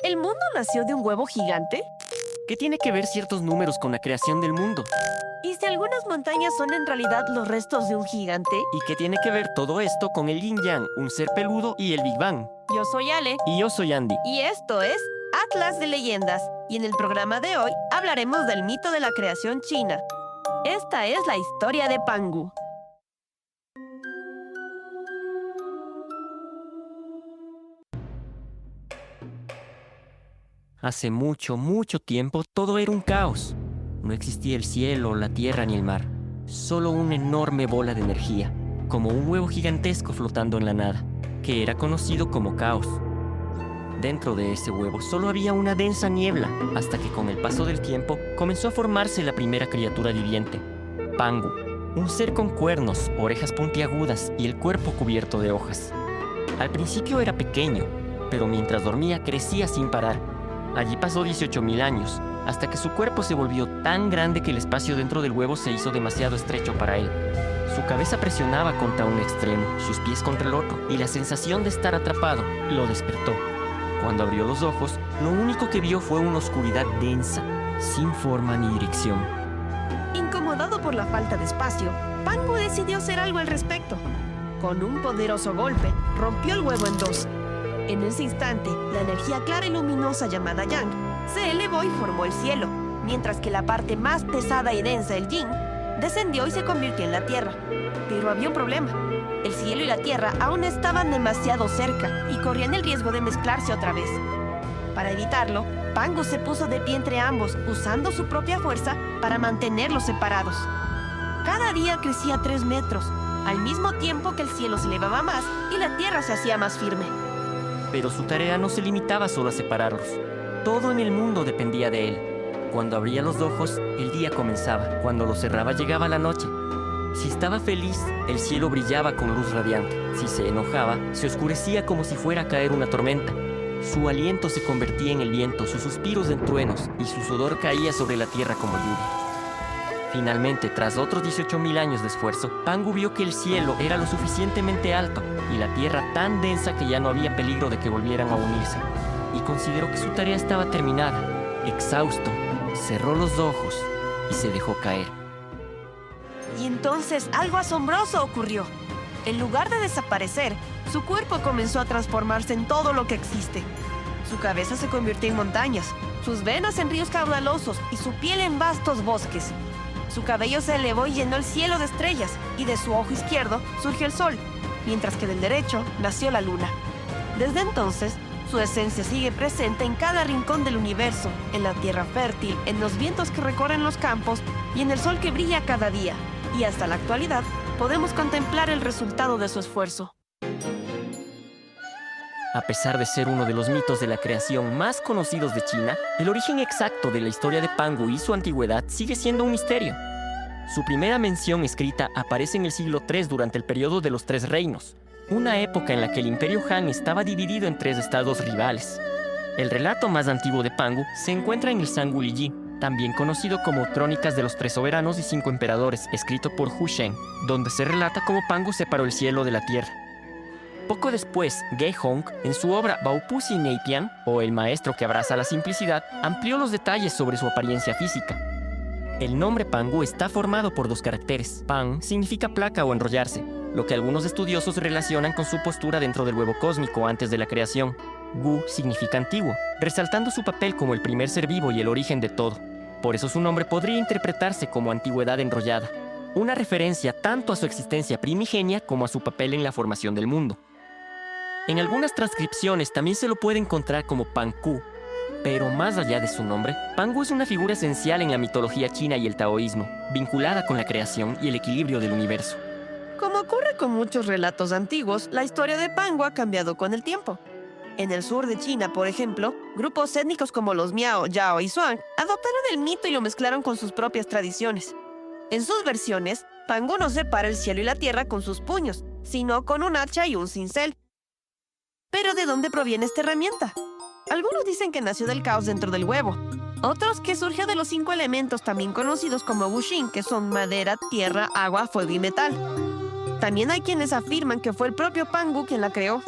¿El mundo nació de un huevo gigante? ¿Qué tiene que ver ciertos números con la creación del mundo? ¿Y si algunas montañas son en realidad los restos de un gigante? ¿Y qué tiene que ver todo esto con el Yin Yang, un ser peludo y el Big Bang? Yo soy Ale. Y yo soy Andy. Y esto es Atlas de Leyendas. Y en el programa de hoy hablaremos del mito de la creación china. Esta es la historia de Pangu. Hace mucho, mucho tiempo todo era un caos. No existía el cielo, la tierra ni el mar. Solo una enorme bola de energía, como un huevo gigantesco flotando en la nada, que era conocido como caos. Dentro de ese huevo solo había una densa niebla, hasta que con el paso del tiempo comenzó a formarse la primera criatura viviente, Pangu, un ser con cuernos, orejas puntiagudas y el cuerpo cubierto de hojas. Al principio era pequeño, pero mientras dormía crecía sin parar. Allí pasó 18.000 años, hasta que su cuerpo se volvió tan grande que el espacio dentro del huevo se hizo demasiado estrecho para él. Su cabeza presionaba contra un extremo, sus pies contra el otro, y la sensación de estar atrapado lo despertó. Cuando abrió los ojos, lo único que vio fue una oscuridad densa, sin forma ni dirección. Incomodado por la falta de espacio, Pangu decidió hacer algo al respecto. Con un poderoso golpe, rompió el huevo en dos. En ese instante, la energía clara y luminosa llamada Yang se elevó y formó el cielo, mientras que la parte más pesada y densa, el Yin, descendió y se convirtió en la tierra. Pero había un problema. El cielo y la tierra aún estaban demasiado cerca y corrían el riesgo de mezclarse otra vez. Para evitarlo, Pangu se puso de pie entre ambos, usando su propia fuerza para mantenerlos separados. Cada día crecía 3 metros, al mismo tiempo que el cielo se elevaba más y la tierra se hacía más firme. Pero su tarea no se limitaba solo a separarlos. Todo en el mundo dependía de él. Cuando abría los ojos, el día comenzaba. Cuando los cerraba, llegaba la noche. Si estaba feliz, el cielo brillaba con luz radiante. Si se enojaba, se oscurecía como si fuera a caer una tormenta. Su aliento se convertía en el viento, sus suspiros en truenos, y su sudor caía sobre la tierra como lluvia. Finalmente, tras otros 18.000 años de esfuerzo, Pangu vio que el cielo era lo suficientemente alto y la tierra tan densa que ya no había peligro de que volvieran a unirse. Y consideró que su tarea estaba terminada. Exhausto, cerró los ojos y se dejó caer. Y entonces algo asombroso ocurrió. En lugar de desaparecer, su cuerpo comenzó a transformarse en todo lo que existe. Su cabeza se convirtió en montañas, sus venas en ríos caudalosos y su piel en vastos bosques. Su cabello se elevó y llenó el cielo de estrellas, y de su ojo izquierdo surgió el sol, mientras que del derecho nació la luna. Desde entonces, su esencia sigue presente en cada rincón del universo, en la tierra fértil, en los vientos que recorren los campos y en el sol que brilla cada día. Y hasta la actualidad, podemos contemplar el resultado de su esfuerzo. A pesar de ser uno de los mitos de la creación más conocidos de China, el origen exacto de la historia de Pangu y su antigüedad sigue siendo un misterio. Su primera mención escrita aparece en el siglo III durante el periodo de los Tres Reinos, una época en la que el Imperio Han estaba dividido en 3 estados rivales. El relato más antiguo de Pangu se encuentra en el Sangu Li, también conocido como Crónicas de los 3 soberanos y 5 emperadores, escrito por Hu Shen, donde se relata cómo Pangu separó el cielo de la tierra. Poco después, Ge Hong, en su obra Baupusi Neipian, o El maestro que abraza la simplicidad, amplió los detalles sobre su apariencia física. El nombre Pangu está formado por 2 caracteres. Pan significa placa o enrollarse, lo que algunos estudiosos relacionan con su postura dentro del huevo cósmico antes de la creación. Gu significa antiguo, resaltando su papel como el primer ser vivo y el origen de todo. Por eso su nombre podría interpretarse como antigüedad enrollada, una referencia tanto a su existencia primigenia como a su papel en la formación del mundo. En algunas transcripciones también se lo puede encontrar como Panku, pero más allá de su nombre, Pangu es una figura esencial en la mitología china y el taoísmo, vinculada con la creación y el equilibrio del universo. Como ocurre con muchos relatos antiguos, la historia de Pangu ha cambiado con el tiempo. En el sur de China, por ejemplo, grupos étnicos como los Miao, Yao y Zhuang adoptaron el mito y lo mezclaron con sus propias tradiciones. En sus versiones, Pangu no separa el cielo y la tierra con sus puños, sino con un hacha y un cincel. ¿Pero de dónde proviene esta herramienta? Algunos dicen que nació del caos dentro del huevo. Otros que surgió de los 5 elementos también conocidos como Wuxing, que son madera, tierra, agua, fuego y metal. También hay quienes afirman que fue el propio Pangu quien la creó.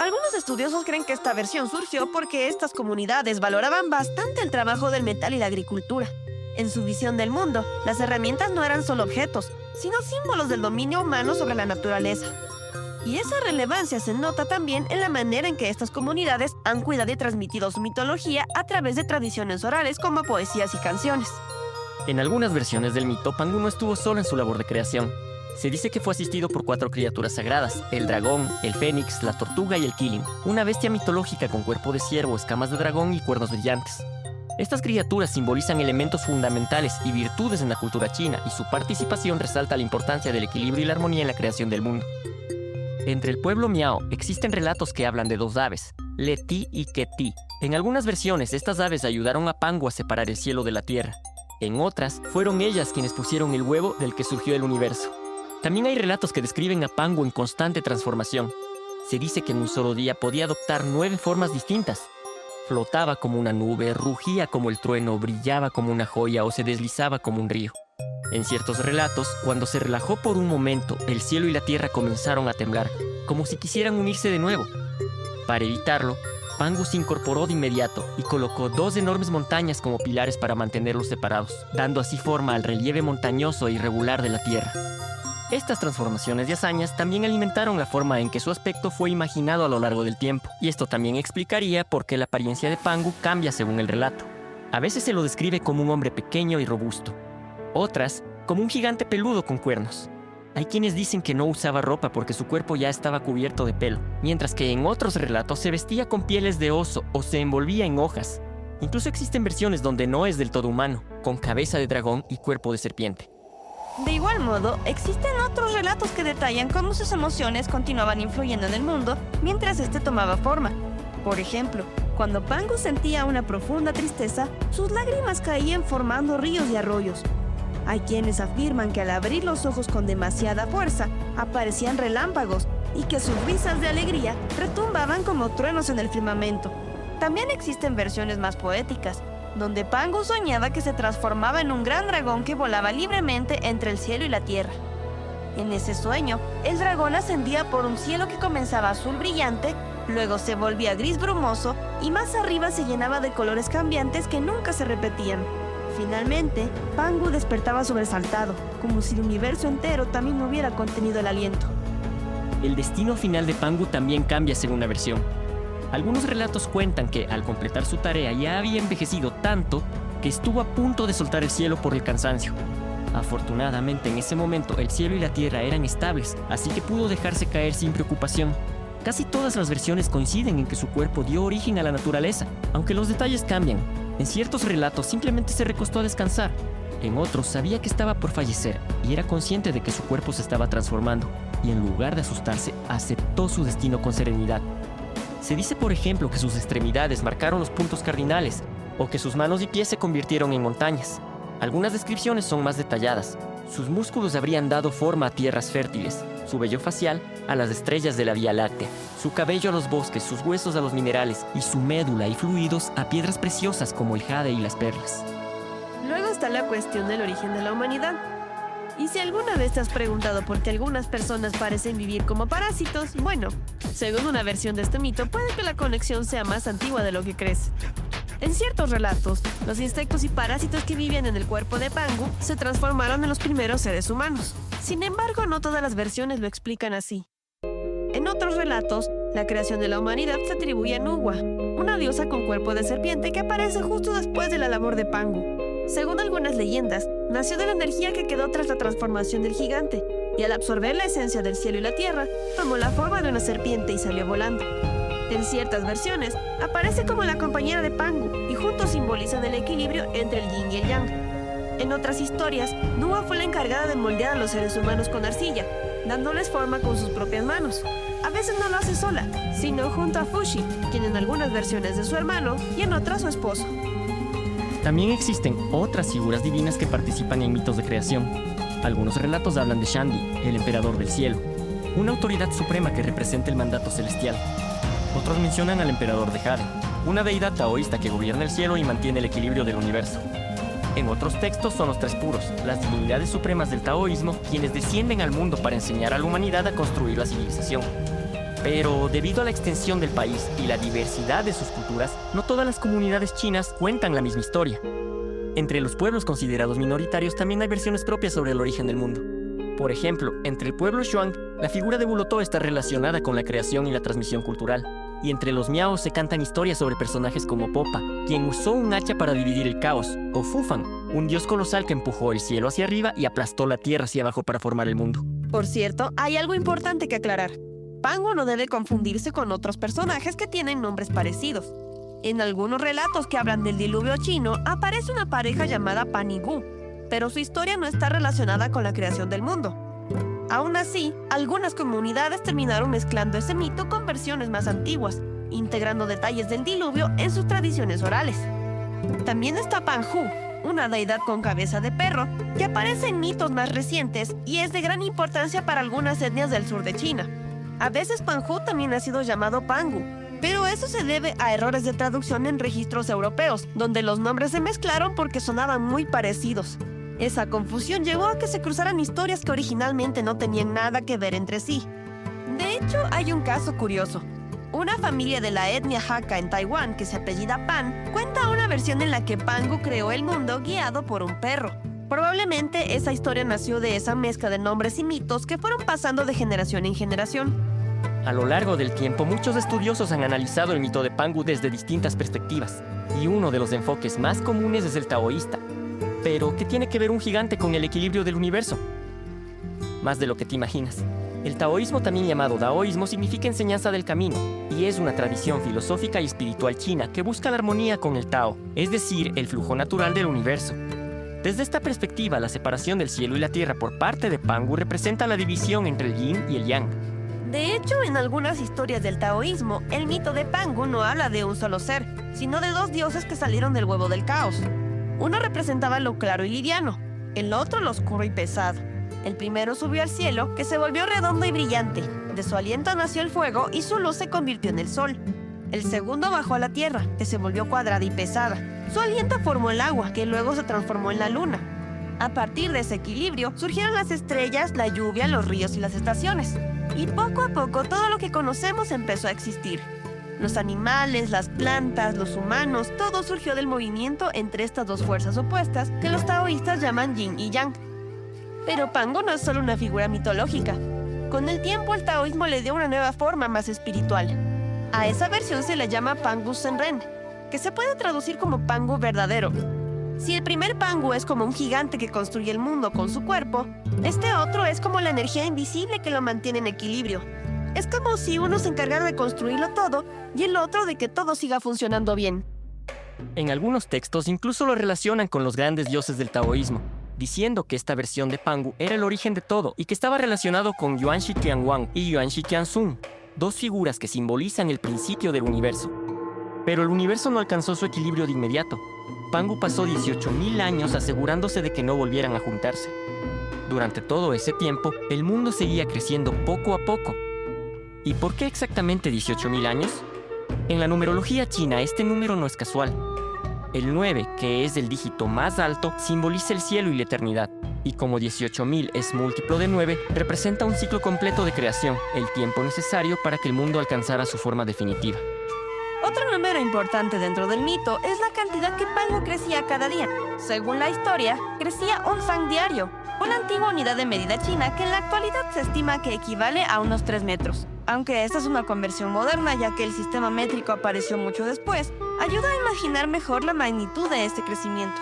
Algunos estudiosos creen que esta versión surgió porque estas comunidades valoraban bastante el trabajo del metal y la agricultura. En su visión del mundo, las herramientas no eran solo objetos, sino símbolos del dominio humano sobre la naturaleza. Y esa relevancia se nota también en la manera en que estas comunidades han cuidado y transmitido su mitología a través de tradiciones orales como poesías y canciones. En algunas versiones del mito, Pangu no estuvo solo en su labor de creación. Se dice que fue asistido por 4 criaturas sagradas: el dragón, el fénix, la tortuga y el killing, una bestia mitológica con cuerpo de ciervo, escamas de dragón y cuernos brillantes. Estas criaturas simbolizan elementos fundamentales y virtudes en la cultura china, y su participación resalta la importancia del equilibrio y la armonía en la creación del mundo. Entre el pueblo miao existen relatos que hablan de 2 aves, Leti y Keti. En algunas versiones, estas aves ayudaron a Pangu a separar el cielo de la tierra. En otras, fueron ellas quienes pusieron el huevo del que surgió el universo. También hay relatos que describen a Pangu en constante transformación. Se dice que en un solo día podía adoptar 9 formas distintas. Flotaba como una nube, rugía como el trueno, brillaba como una joya o se deslizaba como un río. En ciertos relatos, cuando se relajó por un momento, el cielo y la tierra comenzaron a temblar, como si quisieran unirse de nuevo. Para evitarlo, Pangu se incorporó de inmediato y colocó 2 enormes montañas como pilares para mantenerlos separados, dando así forma al relieve montañoso e irregular de la tierra. Estas transformaciones y hazañas también alimentaron la forma en que su aspecto fue imaginado a lo largo del tiempo, y esto también explicaría por qué la apariencia de Pangu cambia según el relato. A veces se lo describe como un hombre pequeño y robusto, otras como un gigante peludo con cuernos. Hay quienes dicen que no usaba ropa porque su cuerpo ya estaba cubierto de pelo, mientras que en otros relatos se vestía con pieles de oso o se envolvía en hojas. Incluso existen versiones donde no es del todo humano, con cabeza de dragón y cuerpo de serpiente. De igual modo, existen otros relatos que detallan cómo sus emociones continuaban influyendo en el mundo mientras este tomaba forma. Por ejemplo, cuando Pangu sentía una profunda tristeza, sus lágrimas caían formando ríos y arroyos. Hay quienes afirman que al abrir los ojos con demasiada fuerza, aparecían relámpagos y que sus risas de alegría retumbaban como truenos en el firmamento. También existen versiones más poéticas, donde Pangu soñaba que se transformaba en un gran dragón que volaba libremente entre el cielo y la tierra. En ese sueño, el dragón ascendía por un cielo que comenzaba azul brillante, luego se volvía gris brumoso y más arriba se llenaba de colores cambiantes que nunca se repetían. Finalmente, Pangu despertaba sobresaltado, como si el universo entero también hubiera contenido el aliento. El destino final de Pangu también cambia según la versión. Algunos relatos cuentan que, al completar su tarea, ya había envejecido tanto que estuvo a punto de soltar el cielo por el cansancio. Afortunadamente, en ese momento, el cielo y la tierra eran estables, así que pudo dejarse caer sin preocupación. Casi todas las versiones coinciden en que su cuerpo dio origen a la naturaleza, aunque los detalles cambian. En ciertos relatos simplemente se recostó a descansar. En otros sabía que estaba por fallecer y era consciente de que su cuerpo se estaba transformando, y en lugar de asustarse, aceptó su destino con serenidad. Se dice, por ejemplo, que sus extremidades marcaron los puntos cardinales, o que sus manos y pies se convirtieron en montañas. Algunas descripciones son más detalladas. Sus músculos habrían dado forma a tierras fértiles, su vello facial a las estrellas de la Vía Láctea, su cabello a los bosques, sus huesos a los minerales y su médula y fluidos a piedras preciosas como el jade y las perlas. Luego está la cuestión del origen de la humanidad. Y si alguna vez te has preguntado por qué algunas personas parecen vivir como parásitos, bueno, según una versión de este mito, puede que la conexión sea más antigua de lo que crees. En ciertos relatos, los insectos y parásitos que vivían en el cuerpo de Pangu se transformaron en los primeros seres humanos. Sin embargo, no todas las versiones lo explican así. En otros relatos, la creación de la humanidad se atribuye a Nuwa, una diosa con cuerpo de serpiente que aparece justo después de la labor de Pangu. Según algunas leyendas, nació de la energía que quedó tras la transformación del gigante, y al absorber la esencia del cielo y la tierra, tomó la forma de una serpiente y salió volando. En ciertas versiones, aparece como la compañera de Pangu y juntos simbolizan el equilibrio entre el yin y el yang. En otras historias, Nuwa fue la encargada de moldear a los seres humanos con arcilla, dándoles forma con sus propias manos. A veces no lo hace sola, sino junto a Fushi, quien en algunas versiones es su hermano y en otras su esposo. También existen otras figuras divinas que participan en mitos de creación. Algunos relatos hablan de Shandi, el emperador del cielo, una autoridad suprema que representa el mandato celestial. Otros mencionan al emperador de Jade, una deidad taoísta que gobierna el cielo y mantiene el equilibrio del universo. En otros textos son los tres puros, las divinidades supremas del taoísmo, quienes descienden al mundo para enseñar a la humanidad a construir la civilización. Pero debido a la extensión del país y la diversidad de sus culturas, no todas las comunidades chinas cuentan la misma historia. Entre los pueblos considerados minoritarios también hay versiones propias sobre el origen del mundo. Por ejemplo, entre el pueblo Shuang, la figura de Bulotó está relacionada con la creación y la transmisión cultural. Y entre los miaos se cantan historias sobre personajes como Popa, quien usó un hacha para dividir el caos, o Fufang, un dios colosal que empujó el cielo hacia arriba y aplastó la tierra hacia abajo para formar el mundo. Por cierto, hay algo importante que aclarar. Pangu no debe confundirse con otros personajes que tienen nombres parecidos. En algunos relatos que hablan del diluvio chino, aparece una pareja llamada Pan y Gu, pero su historia no está relacionada con la creación del mundo. Aún así, algunas comunidades terminaron mezclando ese mito con versiones más antiguas, integrando detalles del diluvio en sus tradiciones orales. También está Panhu, una deidad con cabeza de perro, que aparece en mitos más recientes y es de gran importancia para algunas etnias del sur de China. A veces Panhu también ha sido llamado Pangu, pero eso se debe a errores de traducción en registros europeos, donde los nombres se mezclaron porque sonaban muy parecidos. Esa confusión llevó a que se cruzaran historias que originalmente no tenían nada que ver entre sí. De hecho, hay un caso curioso. Una familia de la etnia Hakka en Taiwán, que se apellida Pan, cuenta una versión en la que Pangu creó el mundo guiado por un perro. Probablemente esa historia nació de esa mezcla de nombres y mitos que fueron pasando de generación en generación. A lo largo del tiempo, muchos estudiosos han analizado el mito de Pangu desde distintas perspectivas, y uno de los enfoques más comunes es el taoísta. Pero, ¿qué tiene que ver un gigante con el equilibrio del universo? Más de lo que te imaginas. El taoísmo, también llamado daoísmo, significa enseñanza del camino, y es una tradición filosófica y espiritual china que busca la armonía con el Tao, es decir, el flujo natural del universo. Desde esta perspectiva, la separación del cielo y la tierra por parte de Pangu representa la división entre el yin y el yang. De hecho, en algunas historias del taoísmo, el mito de Pangu no habla de un solo ser, sino de dos dioses que salieron del huevo del caos. Uno representaba lo claro y liviano, el otro lo oscuro y pesado. El primero subió al cielo, que se volvió redondo y brillante. De su aliento nació el fuego y su luz se convirtió en el sol. El segundo bajó a la tierra, que se volvió cuadrada y pesada. Su aliento formó el agua, que luego se transformó en la luna. A partir de ese equilibrio, surgieron las estrellas, la lluvia, los ríos y las estaciones. Y poco a poco todo lo que conocemos empezó a existir. Los animales, las plantas, los humanos, todo surgió del movimiento entre estas dos fuerzas opuestas que los taoístas llaman yin y yang. Pero Pangu no es solo una figura mitológica. Con el tiempo el taoísmo le dio una nueva forma más espiritual. A esa versión se le llama Pangu Senren, que se puede traducir como Pangu verdadero. Si el primer Pangu es como un gigante que construye el mundo con su cuerpo, este otro es como la energía invisible que lo mantiene en equilibrio. Es como si uno se encargara de construirlo todo y el otro de que todo siga funcionando bien. En algunos textos incluso lo relacionan con los grandes dioses del taoísmo, diciendo que esta versión de Pangu era el origen de todo y que estaba relacionado con Yuan Shiqianwang y Yuan Shiqianzun, dos figuras que simbolizan el principio del universo. Pero el universo no alcanzó su equilibrio de inmediato. Pangu pasó 18.000 años asegurándose de que no volvieran a juntarse. Durante todo ese tiempo, el mundo seguía creciendo poco a poco. ¿Y por qué exactamente 18.000 años? En la numerología china, este número no es casual. El 9, que es el dígito más alto, simboliza el cielo y la eternidad. Y como 18.000 es múltiplo de 9, representa un ciclo completo de creación, el tiempo necesario para que el mundo alcanzara su forma definitiva. Otro número importante dentro del mito es la cantidad que Pangu crecía cada día. Según la historia, crecía un zang diario, una antigua unidad de medida china que en la actualidad se estima que equivale a unos 3 metros. Aunque esta es una conversión moderna, ya que el sistema métrico apareció mucho después, ayuda a imaginar mejor la magnitud de este crecimiento.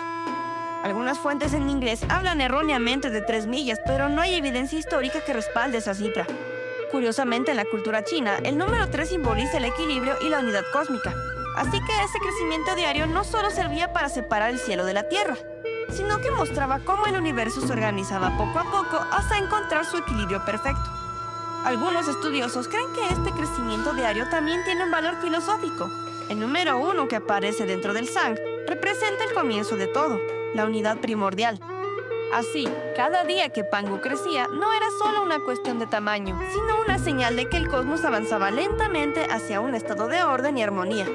Algunas fuentes en inglés hablan erróneamente de 3 millas, pero no hay evidencia histórica que respalde esa cifra. Curiosamente, en la cultura china, el número 3 simboliza el equilibrio y la unidad cósmica. Así que ese crecimiento diario no solo servía para separar el cielo de la tierra, sino que mostraba cómo el universo se organizaba poco a poco hasta encontrar su equilibrio perfecto. Algunos estudiosos creen que este crecimiento diario también tiene un valor filosófico. El número 1 que aparece dentro del Zang representa el comienzo de todo, la unidad primordial. Así, cada día que Pangu crecía no era solo una cuestión de tamaño, sino una señal de que el cosmos avanzaba lentamente hacia un estado de orden y armonía.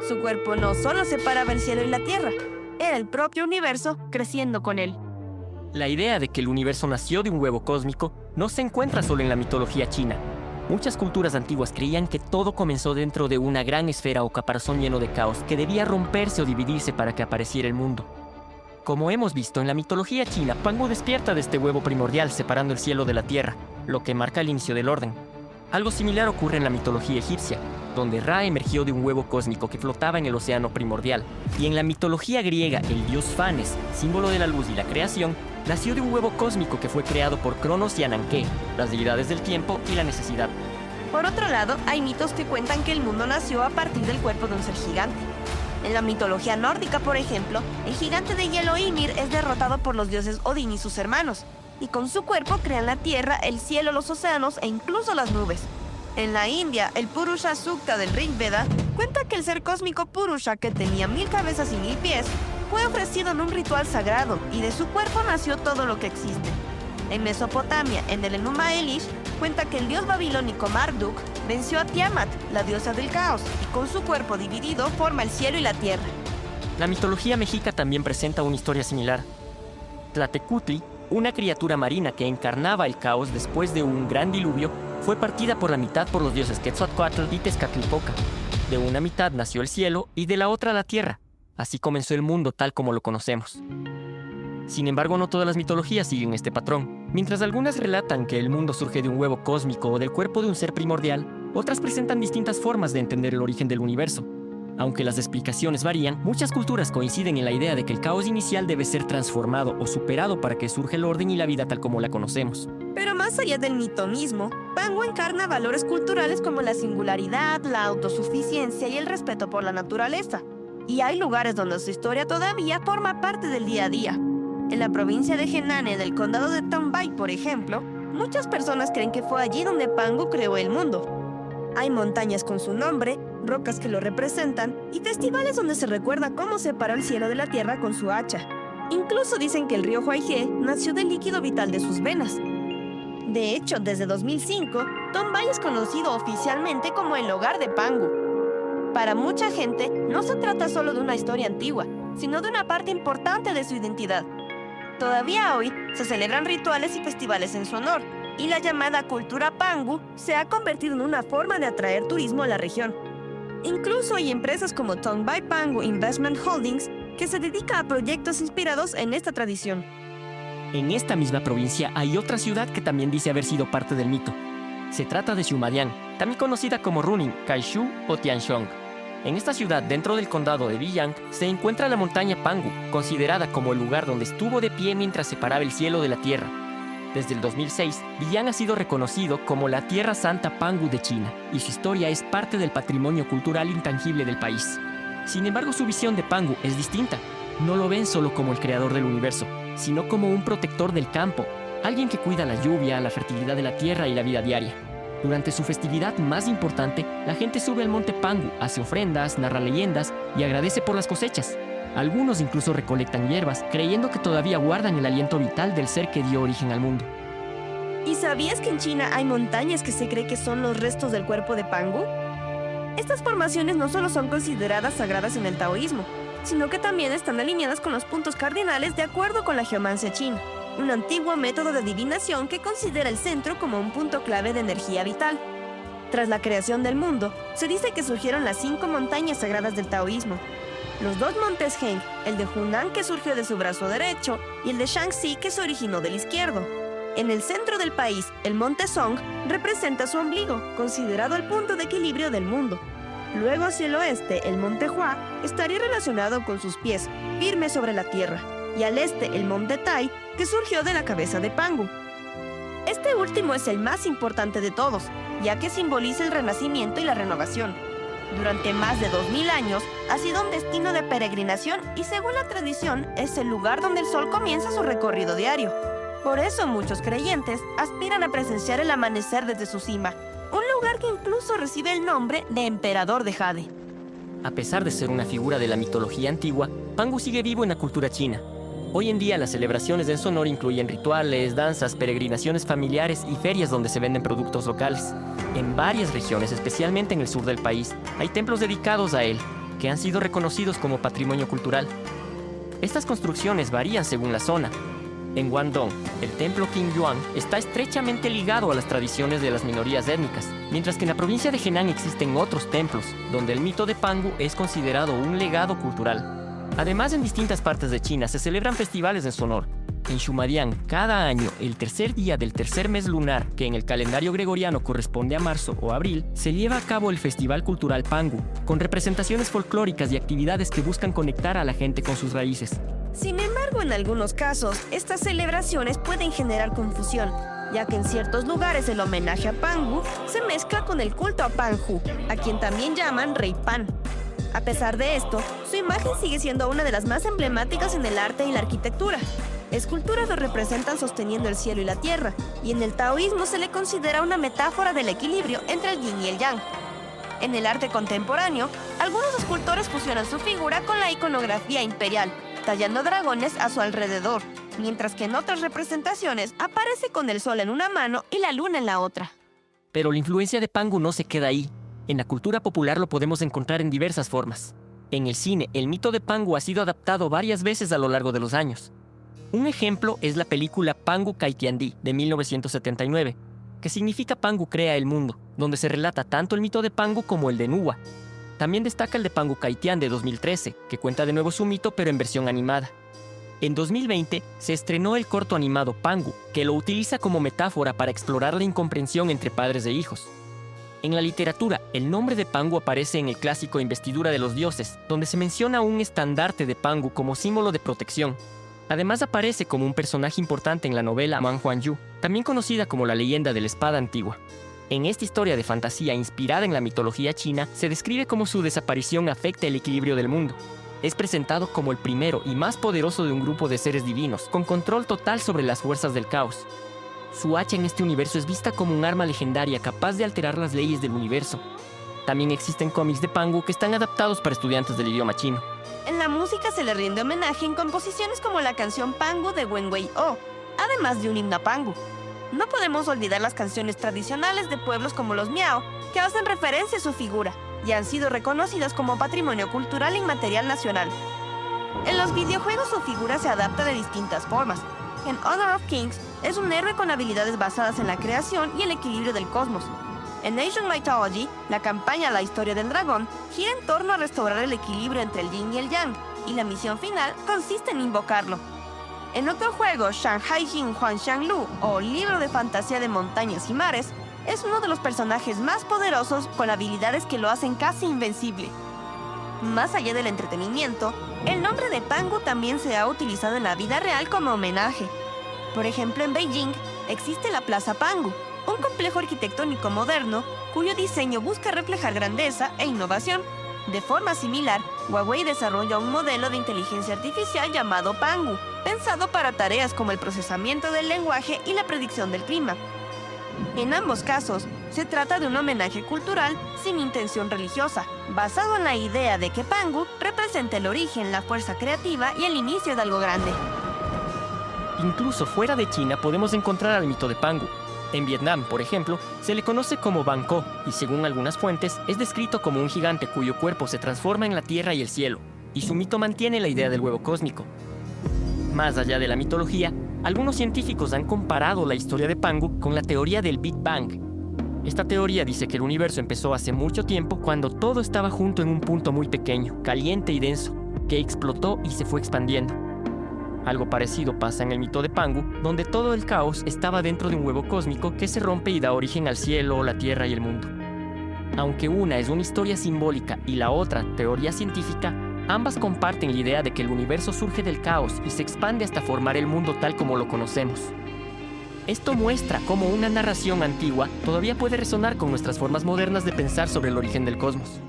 Su cuerpo no solo separaba el cielo y la tierra, era el propio universo creciendo con él. La idea de que el universo nació de un huevo cósmico no se encuentra solo en la mitología china. Muchas culturas antiguas creían que todo comenzó dentro de una gran esfera o caparazón lleno de caos que debía romperse o dividirse para que apareciera el mundo. Como hemos visto en la mitología china, Pangu despierta de este huevo primordial separando el cielo de la tierra, lo que marca el inicio del orden. Algo similar ocurre en la mitología egipcia, donde Ra emergió de un huevo cósmico que flotaba en el océano primordial. Y en la mitología griega, el dios Fanes, símbolo de la luz y la creación, nació de un huevo cósmico que fue creado por Cronos y Ananké, las deidades del tiempo y la necesidad. Por otro lado, hay mitos que cuentan que el mundo nació a partir del cuerpo de un ser gigante. En la mitología nórdica, por ejemplo, el gigante de hielo Ymir es derrotado por los dioses Odín y sus hermanos, y con su cuerpo crean la tierra, el cielo, los océanos e incluso las nubes. En la India, el Purusha Sukta del Rig Veda cuenta que el ser cósmico Purusha, que tenía 1000 cabezas y 1000 pies, fue ofrecido en un ritual sagrado y de su cuerpo nació todo lo que existe. En Mesopotamia, en el Enuma Elish, cuenta que el dios babilónico Marduk venció a Tiamat, la diosa del caos, y con su cuerpo dividido forma el cielo y la tierra. La mitología mexica también presenta una historia similar. Tlatecutli, una criatura marina que encarnaba el caos después de un gran diluvio, fue partida por la mitad por los dioses Quetzalcóatl y Tezcatlipoca. De una mitad nació el cielo y de la otra la tierra. Así comenzó el mundo tal como lo conocemos. Sin embargo, no todas las mitologías siguen este patrón. Mientras algunas relatan que el mundo surge de un huevo cósmico o del cuerpo de un ser primordial, otras presentan distintas formas de entender el origen del universo. Aunque las explicaciones varían, muchas culturas coinciden en la idea de que el caos inicial debe ser transformado o superado para que surja el orden y la vida tal como la conocemos. Pero más allá del mito mismo, Pangu encarna valores culturales como la singularidad, la autosuficiencia y el respeto por la naturaleza. Y hay lugares donde su historia todavía forma parte del día a día. En la provincia de Henan, en el condado de Tongbay, por ejemplo, muchas personas creen que fue allí donde Pangu creó el mundo. Hay montañas con su nombre, rocas que lo representan y festivales donde se recuerda cómo separó el cielo de la tierra con su hacha. Incluso dicen que el río Huaihé nació del líquido vital de sus venas. De hecho, desde 2005, Tongbay es conocido oficialmente como el hogar de Pangu. Para mucha gente, no se trata solo de una historia antigua, sino de una parte importante de su identidad. Todavía hoy se celebran rituales y festivales en su honor, y la llamada cultura Pangu se ha convertido en una forma de atraer turismo a la región. Incluso hay empresas como Tongbay Pangu Investment Holdings que se dedica a proyectos inspirados en esta tradición. En esta misma provincia hay otra ciudad que también dice haber sido parte del mito. Se trata de Xumadian, también conocida como Runin, Kaishu o Tianshong. En esta ciudad, dentro del condado de Biyang, se encuentra la montaña Pangu, considerada como el lugar donde estuvo de pie mientras separaba el cielo de la tierra. Desde el 2006, Biyang ha sido reconocido como la Tierra Santa Pangu de China, y su historia es parte del patrimonio cultural intangible del país. Sin embargo, su visión de Pangu es distinta. No lo ven solo como el creador del universo, sino como un protector del campo, alguien que cuida la lluvia, la fertilidad de la tierra y la vida diaria. Durante su festividad más importante, la gente sube al monte Pangu, hace ofrendas, narra leyendas y agradece por las cosechas. Algunos incluso recolectan hierbas, creyendo que todavía guardan el aliento vital del ser que dio origen al mundo. ¿Y sabías que en China hay montañas que se cree que son los restos del cuerpo de Pangu? Estas formaciones no solo son consideradas sagradas en el taoísmo, sino que también están alineadas con los puntos cardinales de acuerdo con la geomancia china, un antiguo método de adivinación que considera el centro como un punto clave de energía vital. Tras la creación del mundo, se dice que surgieron las 5 montañas sagradas del taoísmo. Los 2 montes Heng, el de Hunan que surgió de su brazo derecho y el de Shaanxi que se originó del izquierdo. En el centro del país, el monte Song representa su ombligo, considerado el punto de equilibrio del mundo. Luego hacia el oeste, el monte Hua estaría relacionado con sus pies, firmes sobre la tierra. Y al este, el monte Tai, que surgió de la cabeza de Pangu. Este último es el más importante de todos, ya que simboliza el renacimiento y la renovación. Durante más de 2000 años, ha sido un destino de peregrinación y según la tradición, es el lugar donde el sol comienza su recorrido diario. Por eso muchos creyentes aspiran a presenciar el amanecer desde su cima, un lugar que incluso recibe el nombre de Emperador de Jade. A pesar de ser una figura de la mitología antigua, Pangu sigue vivo en la cultura china. Hoy en día las celebraciones en su honor incluyen rituales, danzas, peregrinaciones familiares y ferias donde se venden productos locales. En varias regiones, especialmente en el sur del país, hay templos dedicados a él, que han sido reconocidos como patrimonio cultural. Estas construcciones varían según la zona. En Guangdong, el templo Qingyuan está estrechamente ligado a las tradiciones de las minorías étnicas, mientras que en la provincia de Henan existen otros templos, donde el mito de Pangu es considerado un legado cultural. Además, en distintas partes de China se celebran festivales en su honor. En Xumadian, cada año, el tercer día del tercer mes lunar, que en el calendario gregoriano corresponde a marzo o abril, se lleva a cabo el Festival Cultural Pangu, con representaciones folclóricas y actividades que buscan conectar a la gente con sus raíces. Sin embargo, en algunos casos, estas celebraciones pueden generar confusión, ya que en ciertos lugares el homenaje a Pangu se mezcla con el culto a Panju, a quien también llaman Rey Pan. A pesar de esto, su imagen sigue siendo una de las más emblemáticas en el arte y la arquitectura. Esculturas lo representan sosteniendo el cielo y la tierra, y en el taoísmo se le considera una metáfora del equilibrio entre el yin y el yang. En el arte contemporáneo, algunos escultores fusionan su figura con la iconografía imperial, tallando dragones a su alrededor, mientras que en otras representaciones aparece con el sol en una mano y la luna en la otra. Pero la influencia de Pangu no se queda ahí. En la cultura popular lo podemos encontrar en diversas formas. En el cine, el mito de Pangu ha sido adaptado varias veces a lo largo de los años. Un ejemplo es la película Pangu Kaitiandi de 1979, que significa Pangu crea el mundo, donde se relata tanto el mito de Pangu como el de Nuwa. También destaca el de Pangu Kaitian de 2013, que cuenta de nuevo su mito pero en versión animada. En 2020 se estrenó el corto animado Pangu, que lo utiliza como metáfora para explorar la incomprensión entre padres e hijos. En la literatura, el nombre de Pangu aparece en el clásico Investidura de los Dioses, donde se menciona un estandarte de Pangu como símbolo de protección. Además aparece como un personaje importante en la novela Manhuanyu, también conocida como la leyenda de la espada antigua. En esta historia de fantasía inspirada en la mitología china, se describe cómo su desaparición afecta el equilibrio del mundo. Es presentado como el primero y más poderoso de un grupo de seres divinos, con control total sobre las fuerzas del caos. Su hacha en este universo es vista como un arma legendaria capaz de alterar las leyes del universo. También existen cómics de Pangu que están adaptados para estudiantes del idioma chino. En la música se le rinde homenaje en composiciones como la canción Pangu de Wen Wei O, además de un himno a Pangu. No podemos olvidar las canciones tradicionales de pueblos como los Miao, que hacen referencia a su figura y han sido reconocidas como patrimonio cultural inmaterial nacional. En los videojuegos su figura se adapta de distintas formas. En Honor of Kings es un héroe con habilidades basadas en la creación y el equilibrio del cosmos. En Asian Mythology, la campaña La Historia del Dragón gira en torno a restaurar el equilibrio entre el yin y el yang, y la misión final consiste en invocarlo. En otro juego, Shanghai Jin Huangshan Lu, o Libro de Fantasía de Montañas y Mares, es uno de los personajes más poderosos con habilidades que lo hacen casi invencible. Más allá del entretenimiento, el nombre de Pangu también se ha utilizado en la vida real como homenaje. Por ejemplo, en Beijing existe la Plaza Pangu, un complejo arquitectónico moderno cuyo diseño busca reflejar grandeza e innovación. De forma similar, Huawei desarrolla un modelo de inteligencia artificial llamado Pangu, pensado para tareas como el procesamiento del lenguaje y la predicción del clima. En ambos casos, se trata de un homenaje cultural sin intención religiosa, basado en la idea de que Pangu representa el origen, la fuerza creativa y el inicio de algo grande. Incluso fuera de China podemos encontrar al mito de Pangu. En Vietnam, por ejemplo, se le conoce como Ban Co y según algunas fuentes es descrito como un gigante cuyo cuerpo se transforma en la tierra y el cielo, y su mito mantiene la idea del huevo cósmico. Más allá de la mitología, algunos científicos han comparado la historia de Pangu con la teoría del Big Bang. Esta teoría dice que el universo empezó hace mucho tiempo cuando todo estaba junto en un punto muy pequeño, caliente y denso, que explotó y se fue expandiendo. Algo parecido pasa en el mito de Pangu, donde todo el caos estaba dentro de un huevo cósmico que se rompe y da origen al cielo, la tierra y el mundo. Aunque una es una historia simbólica y la otra teoría científica, ambas comparten la idea de que el universo surge del caos y se expande hasta formar el mundo tal como lo conocemos. Esto muestra cómo una narración antigua todavía puede resonar con nuestras formas modernas de pensar sobre el origen del cosmos.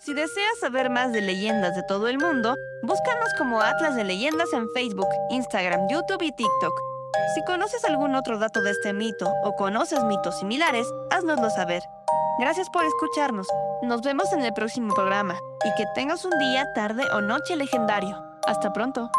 Si deseas saber más de leyendas de todo el mundo, búscanos como Atlas de Leyendas en Facebook, Instagram, YouTube y TikTok. Si conoces algún otro dato de este mito o conoces mitos similares, haznoslo saber. Gracias por escucharnos. Nos vemos en el próximo programa y que tengas un día, tarde o noche legendario. Hasta pronto.